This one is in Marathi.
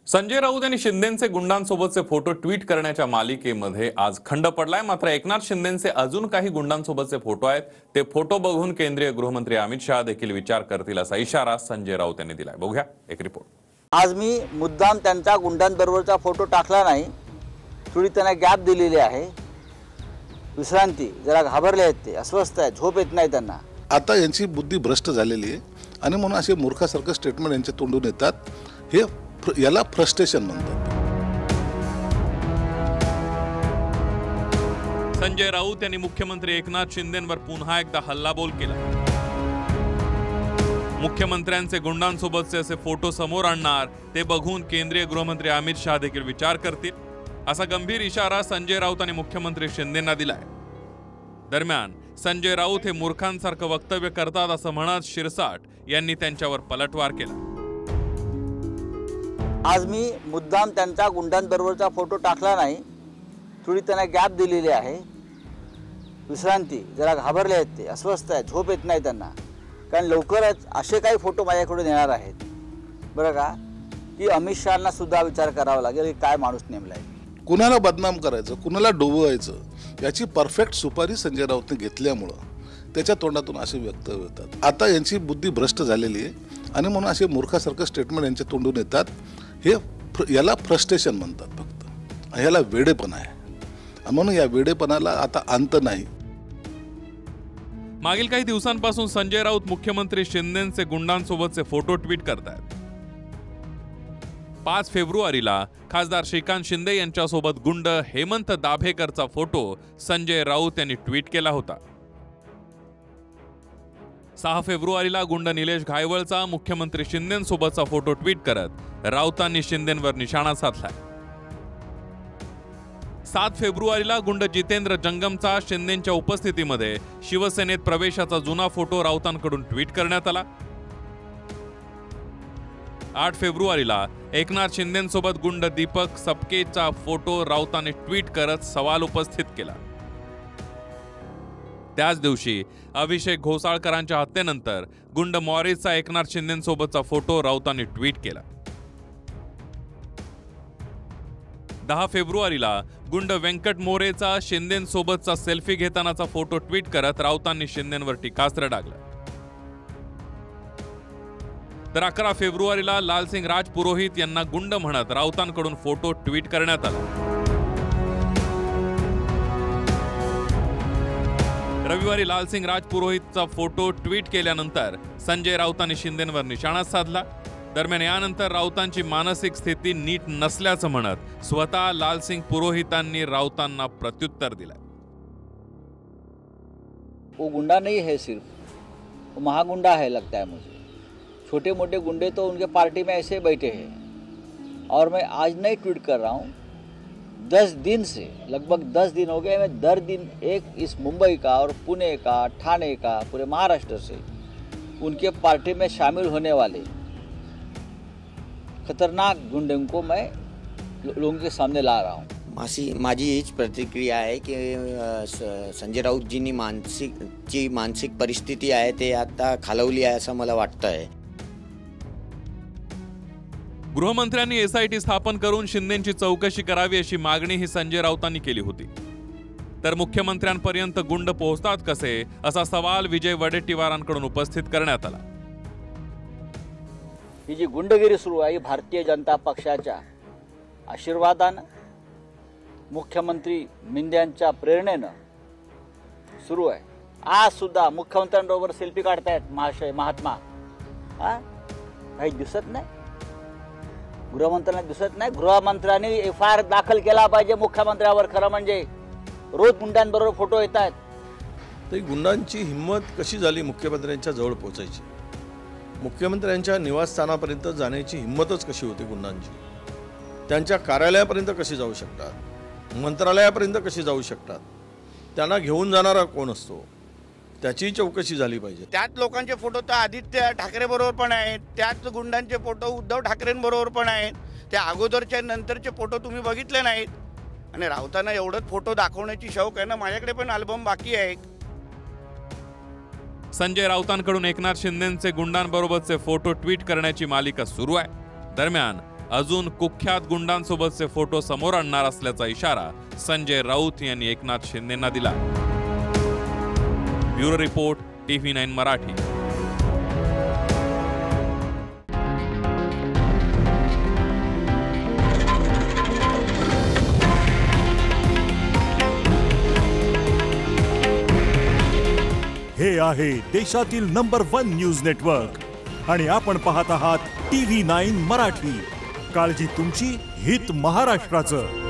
संजय राऊत यांनी शिंदेंचे गुंडांसोबतचे फोटो ट्विट करण्याच्या मालिकेमध्ये आज खंड पडलाय। मात्र एकनाथ शिंदेंचे अजून काही गुंडांसोबतचे फोटो आहेत, ते फोटो बघून केंद्रीय गृहमंत्री अमित शहा देखील विचार करतील असा इशारा संजय राऊत यांनी दिलाय। बघूया एक रिपोर्ट। आज मी मुद्दाम त्यांचा गुंडांबरोबरचा फोटो टाकला नाही, थोडी त्यांना गॅप दिलेली आहे। विश्रांती, जरा घाबरले आहेत, ते अस्वस्थ आहेत, झोप येत नाही त्यांना। आता यांची बुद्धी भ्रष्ट झालेली आहे आणि म्हणून असे मूर्खासारखे स्टेटमेंट यांच्या तोंडून येतात। हे याला फ्रस्ट्रेशन म्हणतात। संजय राऊत यांनी मुख्यमंत्री एकनाथ शिंदेंवर पुन्हा एकदा हल्लाबोल केला। मुख्यमंत्र्यांचे गुंडांसोबतचे असे फोटो समोर आणणार, ते बघून केंद्रीय गृहमंत्री अमित शहा देखील विचार करतील असा गंभीर इशारा संजय राऊत आणि मुख्यमंत्री शिंदेंना दिलाय। दरम्यान संजय राऊत हे मूर्खांसारखं वक्तव्य करतात असं म्हणत शिरसाट यांनी त्यांच्यावर पलटवार केला। आज मी मुद्दाम त्यांचा गुंडांबरोबरचा फोटो टाकला नाही, थोडी त्यांना गॅप दिलेली आहे। विश्रांती, जरा घाबरले आहेत, ते अस्वस्थ आहेत, झोप येत नाही त्यांना, कारण लवकरच असे काही फोटो माझ्याकडे येणार आहेत बरं का, की अमित शहांना सुद्धा विचार करावा लागेल की काय माणूस नेमलाय। कुणाला बदनाम करायचं, कुणाला डोबवायचं याची परफेक्ट सुपारी संजय राऊतने घेतल्यामुळं त्याच्या तोंडातून असे वक्तव्य होतात। आता यांची बुद्धी भ्रष्ट झालेली आहे आणि म्हणून असे मूर्खासारखे स्टेटमेंट यांच्या तोंडून येतात। हे याला फ्रस्ट्रेशन म्हणतात, फक्त याला वेडेपणा आहे। म्हणून या वेडेपणाला आता अंत नाही। मागील काही दिवसांपासून संजय राऊत मुख्यमंत्री शिंदेंचे गुंडांसोबतचे फोटो ट्विट करतायत। 5 फेब्रुवारीला खासदार श्रीकांत शिंदे यांच्यासोबत गुंड हेमंत दाभेकरचा फोटो संजय राऊत यांनी ट्विट केला होता। 6 फेब्रुवारीला गुंड निलेश घायवळचा मुख्यमंत्री शिंदेंसोबतचा फोटो ट्विट करत राऊतांनी शिंदेंवर निशाणा साधलाय। 7 फेब्रुवारीला गुंड जितेंद्र जंगमचा शिंदेंच्या उपस्थितीमध्ये शिवसेनेत प्रवेशाचा जुना फोटो राऊतांकडून ट्विट करण्यात आला। 8 फेब्रुवारीला एकनाथ शिंदेंसोबत गुंड दीपक सपकेचा फोटो राऊतांनी ट्विट करत सवाल उपस्थित केला। त्याच दिवशी अभिषेक घोसाळकरांच्या हत्येनंतर गुंड मॉरिसचा एकनाथ शिंदेंसोबतचा फोटो राऊतांनी ट्विट केला। 10 फेब्रुवारीला गुंड व्यंकट मोरेचा शिंदेंसोबतचा सेल्फी घेतानाचा फोटो ट्विट करत राऊतांनी शिंदेंवर टीकास्त्र डागलं। तर 11 फेब्रुवारीला लालसिंग राजपुरोहित यांना गुंड म्हणत राऊतांकडून फोटो ट्विट करण्यात आला। रविवारी लालसिंग राजपुरोहितचा फोटो ट्विट केल्यानंतर संजय राऊतांनी शिंदेंवर निशाणा साधला। दरम्यान यानंतर राऊतांची मानसिक स्थिती नीट नसल्याचं म्हणत स्वतः लालसिंग पुरोहितांनी राऊतांना प्रत्युत्तर दिलं। वो गुंडा नहीं है, सिर्फ वो महागुंडा है लगता है मुझे। छोटे मोटे गुंडे तो उनके पार्टी में ऐसे बैठे हैं, और मैं आज नहीं ट्वीट कर रहा हूँ, 10 दिन से, लगभग 10 दिन हो गए, मैं दर दिन एक इस मुंबई का और पुणे का, ठाणे का, पूरे महाराष्ट्र से उनके पार्टी में शामिल होने वाले खतरनाक गुंडों को मैं लोगों के सामने ला रहा हूँ। माझी हीच प्रतिक्रिया आहे की संजय राऊतजींनी मानसिक परिस्थिती आहे ते आता खालवली आहे असं मला वाटतंय। गृहमंत्र्यांनी एसआयटी स्थापन करून शिंदेंची चौकशी करावी अशी मागणी ही संजय राऊतांनी केली होती। तर मुख्यमंत्र्यांपर्यंत गुंड पोहोचतात कसे असा सवाल विजय वडेट्टीवारांकडून उपस्थित करण्यात आला। ही जी गुंडगिरी सुरू आहे, भारतीय जनता पक्षाच्या आशीर्वादानं, मुख्यमंत्री मिंद्यांच्या प्रेरणेनं सुरू आहे। आज सुद्धा मुख्यमंत्र्यांबरोबर सेल्फी काढतायत महात्मा, काही दिसत नाही, गृहमंत्र्यांना दिसत नाही। गृहमंत्र्यांनी एफआयआर दाखल केला पाहिजे मुख्यमंत्र्यावर। खरं म्हणजे रोज गुंडांबरोबर फोटो येत आहेत। तर गुंडांची हिंमत कशी झाली मुख्यमंत्र्यांच्या जवळ पोहोचायची, मुख्यमंत्र्यांच्या निवासस्थानापर्यंत जाण्याची हिंमतच कशी होती गुंडांची, त्यांच्या कार्यालयापर्यंत कशी जाऊ शकतात, मंत्रालयापर्यंत कशी जाऊ शकतात, त्यांना घेऊन जाणारा कोण असतो, त्याची चौकशी झाली पाहिजे। त्याच लोकांचे फोटो तर आदित्य ठाकरे बरोबर पण आहेत, त्याच गुंडांचे फोटो उद्धव ठाकरेंबरोबर पण आहेत, त्या अगोदरच्या नंतरचे फोटो तुम्ही बघितले नाहीत। आणि राऊतांना एवढंच फोटो दाखवण्याची शौक आहे ना, माझ्याकडे पण अल्बम बाकी आहे। संजय राऊतांकडून एकनाथ शिंदेंचे गुंडांबरोबरचे फोटो ट्विट करण्याची मालिका सुरू आहे। दरम्यान अजून कुख्यात गुंडांसोबतचे फोटो समोर आणणार असल्याचा इशारा संजय राऊत यांनी एकनाथ शिंदेंना दिला. Bureau report, TV9 Marathi. हे आहे देशातील नंबर 1 न्यूज नेटवर्क आणि आपण पाहत आहात TV9 मराठी. काळजी तुमची, हित महाराष्ट्राचं.